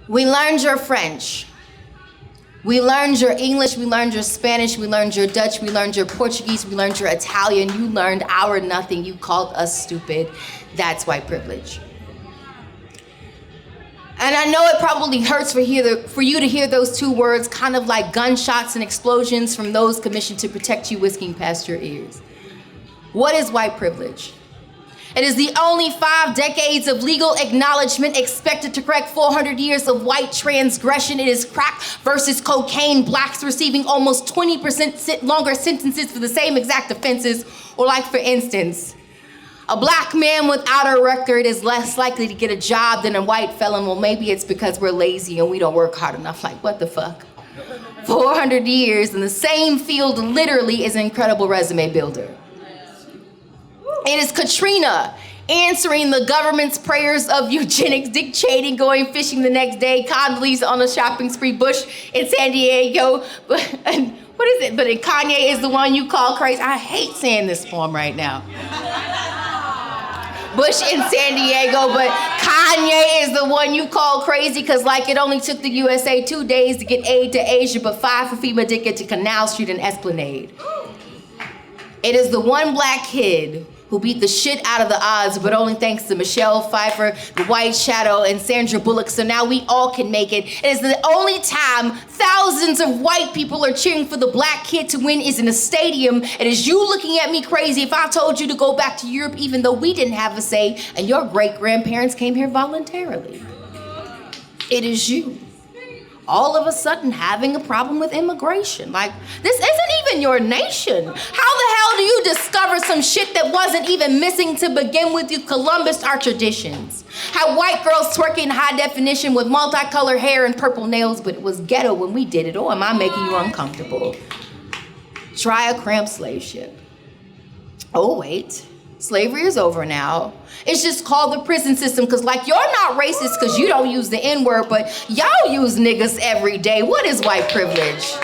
We learned your French. We learned your English, we learned your Spanish, we learned your Dutch, we learned your Portuguese, we learned your Italian. You learned our nothing. You called us stupid. That's white privilege. And I know it probably hurts for you to hear those two words, kind of like gunshots and explosions from those commissioned to protect you whisking past your ears. What is white privilege? It is the only 5 decades of legal acknowledgement expected to correct 400 years of white transgression. It is crack versus cocaine, blacks receiving almost 20% longer sentences for the same exact offenses. Or like, for instance, a black man without a record is less likely to get a job than a white felon. Well, maybe it's because we're lazy and we don't work hard enough. Like, what the fuck? 400 years in the same field literally is an incredible resume builder. It is Katrina answering the government's prayers of eugenics, Dick Cheney going fishing the next day, Condoleezza on a shopping spree, Bush in San Diego. But Kanye is the one you call crazy. I hate saying this poem right now. Bush in San Diego, but Kanye is the one you call crazy because like it only took the USA 2 days to get aid to Asia, but 5 for FEMA to get to Canal Street and Esplanade. It is the one black kid who beat the shit out of the odds, but only thanks to Michelle Pfeiffer, The White Shadow, and Sandra Bullock, so now we all can make it. It is the only time thousands of white people are cheering for the black kid to win is in a stadium. It is you looking at me crazy if I told you to go back to Europe even though we didn't have a say and your great-grandparents came here voluntarily. It is you all of a sudden having a problem with immigration. Like, this isn't even your nation. How the hell do you discover some shit that wasn't even missing to begin with? You Columbus our traditions. How white girls twerking high definition with multicolored hair and purple nails, but it was ghetto when we did it. Or am I making you uncomfortable? Try a cramped slave ship. Oh, wait. Slavery is over now. It's just called the prison system because like you're not racist because you don't use the N-word, but y'all use niggas every day. What is white privilege?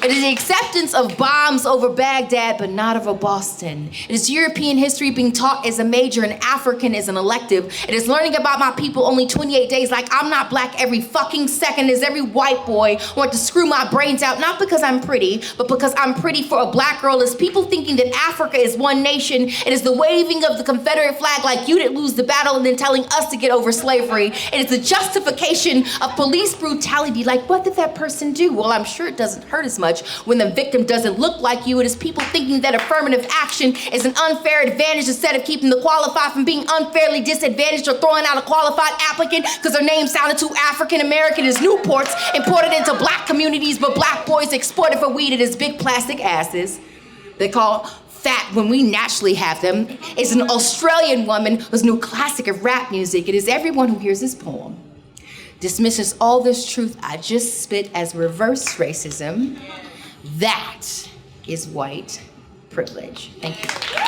It is the acceptance of bombs over Baghdad, but not over Boston. It is European history being taught as a major and African as an elective. It is learning about my people only 28 days like I'm not black every fucking second as every white boy want to screw my brains out, not because I'm pretty, but because I'm pretty for a black girl. It's people thinking that Africa is one nation. It is the waving of the Confederate flag like you didn't lose the battle and then telling us to get over slavery. It is the justification of police brutality like what did that person do? Well, I'm sure it doesn't hurt as much when the victim doesn't look like you. It is people thinking that affirmative action is an unfair advantage instead of keeping the qualified from being unfairly disadvantaged or throwing out a qualified applicant because their name sounded too African American as Newports imported into black communities, but black boys exported for weed. It is big plastic asses they call fat when we naturally have them. It's an Australian woman whose new classic of rap music. It is everyone who hears this poem dismisses all this truth I just spit as reverse racism. That is white privilege. Thank you.